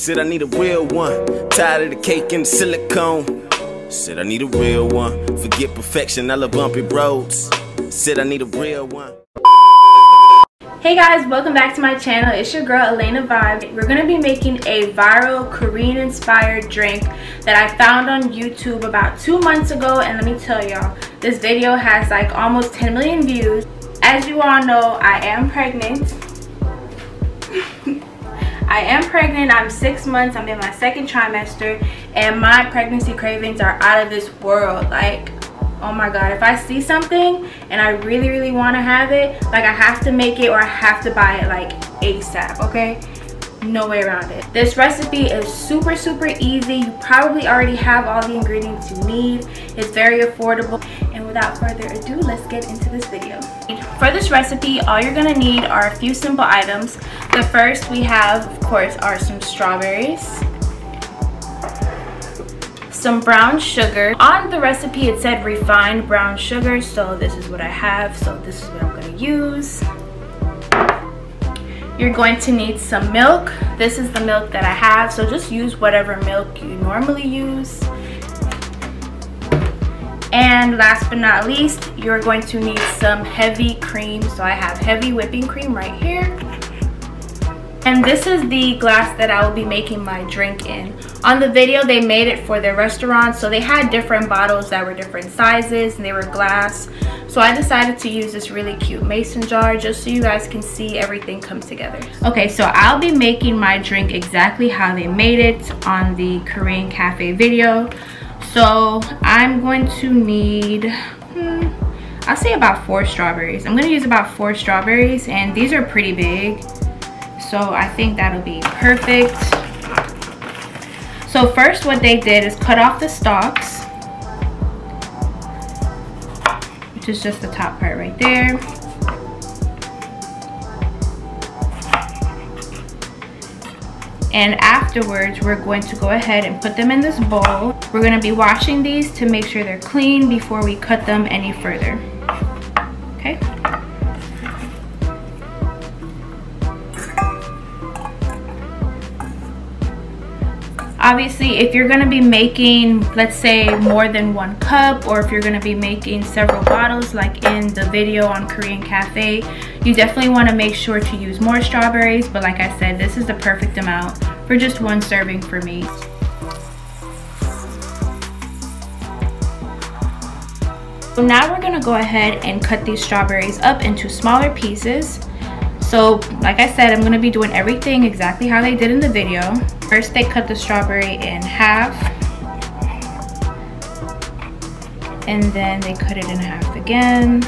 Said I need a real one. Tired of the cake and the silicone. Said I need a real one. Forget perfection, I love bumpy roads. Said I need a real one. Hey guys, welcome back to my channel. It's your girl Elena Vibe. We're gonna be making a viral Korean inspired drink that I found on YouTube about 2 months ago, and let me tell y'all, this video has like almost 10 million views. As you all know, I am pregnant. I'm 6 months, I'm in my second trimester, and my pregnancy cravings are out of this world. Like, oh my god, if I see something and I really want to have it, like I have to make it or I have to buy it like ASAP, okay? No way around it. This recipe is super easy. You probably already have all the ingredients you need. It's very affordable. And without further ado, let's get into this video. For this recipe, all you're gonna need are a few simple items. The first we have, of course, are some strawberries, some brown sugar. On the recipe it said refined brown sugar, so this is what I have, so this is what I'm going to use. You're going to need some milk. This is the milk that I have, so just use whatever milk you normally use. And last but not least, you're going to need some heavy cream, so I have heavy whipping cream right here. And this is the glass that I will be making my drink in. On the video, they made it for their restaurant, so they had different bottles that were different sizes and they were glass. So I decided to use this really cute mason jar just so you guys can see everything come together. Okay, so I'll be making my drink exactly how they made it on the Korean cafe video. So I'm going to need, I'll say about 4 strawberries. I'm gonna use about 4 strawberries, and these are pretty big. So I think that'll be perfect. So first what they did is cut off the stalks, which is just the top part right there. And afterwards, we're going to go ahead and put them in this bowl. We're going to be washing these to make sure they're clean before we cut them any further. Okay. Obviously, if you're going to be making, let's say, more than 1 cup, or if you're going to be making several bottles like in the video on Korean Cafe, you definitely want to make sure to use more strawberries. But like I said, this is the perfect amount for just 1 serving for me. So now we're going to go ahead and cut these strawberries up into smaller pieces. So like I said, I'm going to be doing everything exactly how they did in the video. First, they cut the strawberry in half, and then they cut it in half again,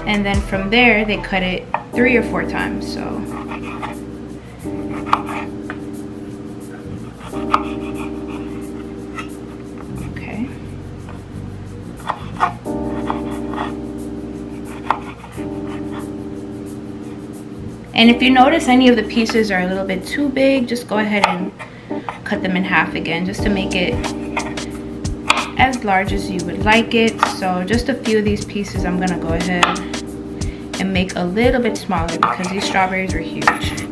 and then from there they cut it 3 or 4 times. So okay. And if you notice any of the pieces are a little bit too big, just go ahead and cut them in half again, just to make it as large as you would like it. So just a few of these pieces I'm gonna go ahead and make a little bit smaller because these strawberries are huge.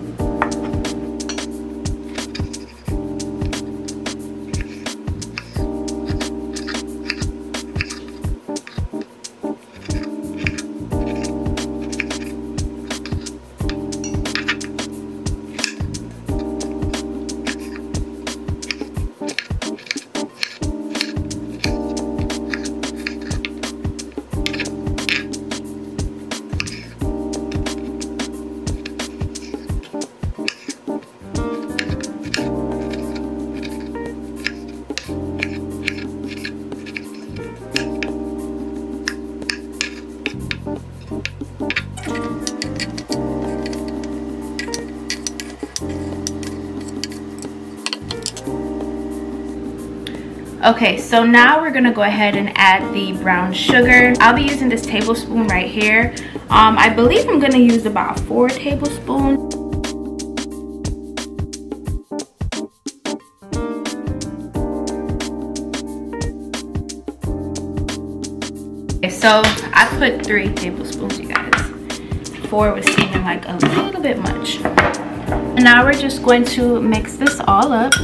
Okay, so now we're gonna go ahead and add the brown sugar. I'll be using this tablespoon right here. I believe I'm gonna use about 4 tablespoons. Okay, so I put 3 tablespoons, you guys. before was seeming like a little bit much. And now we're just going to mix this all up.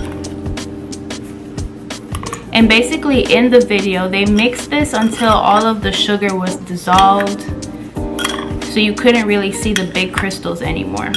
And basically in the video, they mixed this until all of the sugar was dissolved, so you couldn't really see the big crystals anymore.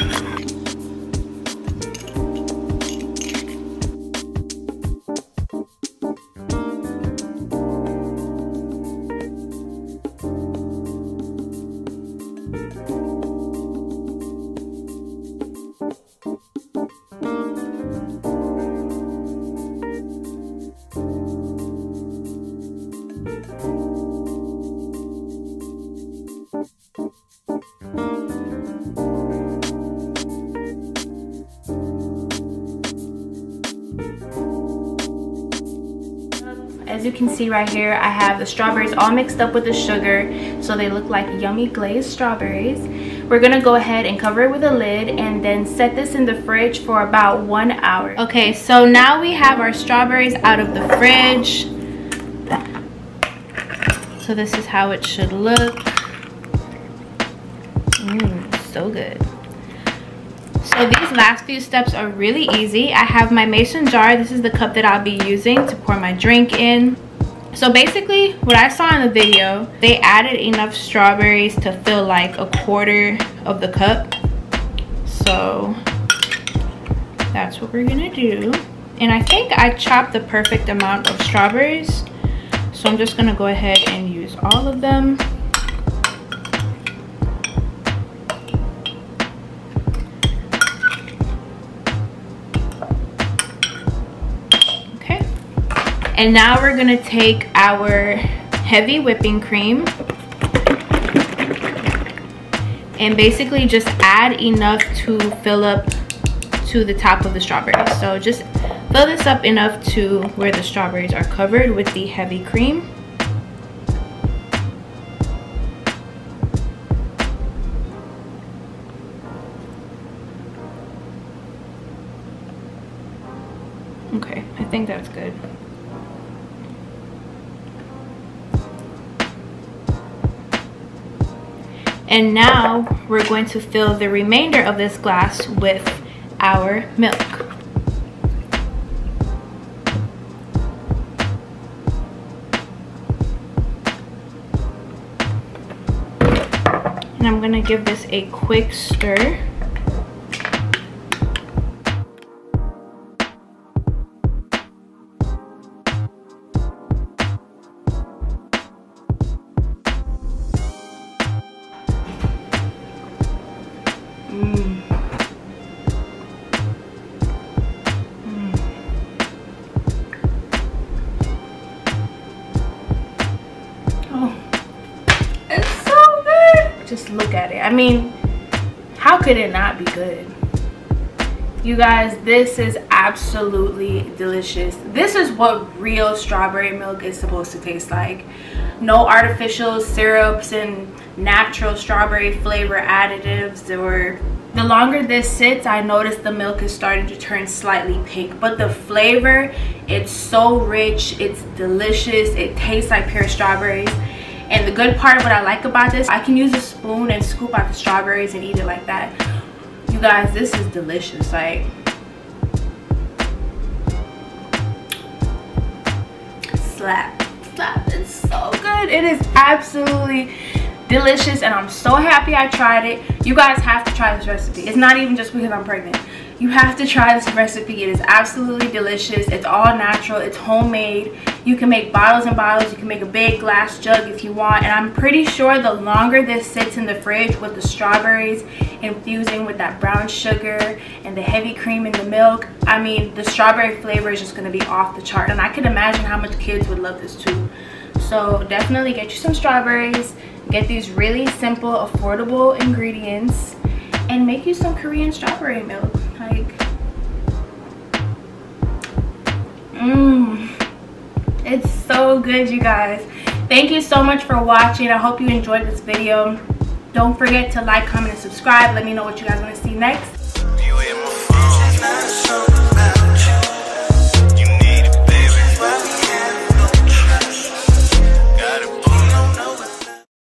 As you can see right here, I have the strawberries all mixed up with the sugar, so they look like yummy glazed strawberries. We're gonna go ahead and cover it with a lid and then set this in the fridge for about 1 hour. Okay, so now we have our strawberries out of the fridge. So this is how it should look. So good. So these last few steps are really easy. I have my mason jar. This is the cup that I'll be using to pour my drink in. So basically, what I saw in the video, they added enough strawberries to fill like 1/4 of the cup. So that's what we're gonna do. And I think I chopped the perfect amount of strawberries. So I'm just gonna go ahead and use all of them. And now we're gonna take our heavy whipping cream and basically just add enough to fill up to the top of the strawberries. So just fill this up enough to where the strawberries are covered with the heavy cream. Okay, I think that's good. And now we're going to fill the remainder of this glass with our milk. And I'm going to give this a quick stir. Just look at it. I mean, how could it not be good? You guys, this is absolutely delicious. This is what real strawberry milk is supposed to taste like. No artificial syrups and natural strawberry flavor additives. Or the longer this sits, I notice the milk is starting to turn slightly pink, but the flavor, it's so rich, it's delicious, it tastes like pure strawberries. And the good part of what I like about this, I can use a spoon and scoop out the strawberries and eat it like that. You guys, this is delicious. Like, slap. It's so good. It is absolutely delicious, and I'm so happy I tried it. You guys have to try this recipe. It's not even just because I'm pregnant. You have to try this recipe. It is absolutely delicious. It's all natural. It's homemade. You can make bottles and bottles. You can make a big glass jug if you want. And I'm pretty sure the longer this sits in the fridge with the strawberries infusing with that brown sugar and the heavy cream in the milk, I mean, the strawberry flavor is just going to be off the chart. And I can imagine how much kids would love this too. So definitely get you some strawberries. Get these really simple, affordable ingredients and make you some Korean strawberry milk. Like, it's so good, you guys. Thank you so much for watching. I hope you enjoyed this video. Don't forget to like, comment, and subscribe. Let me know what you guys want to see next.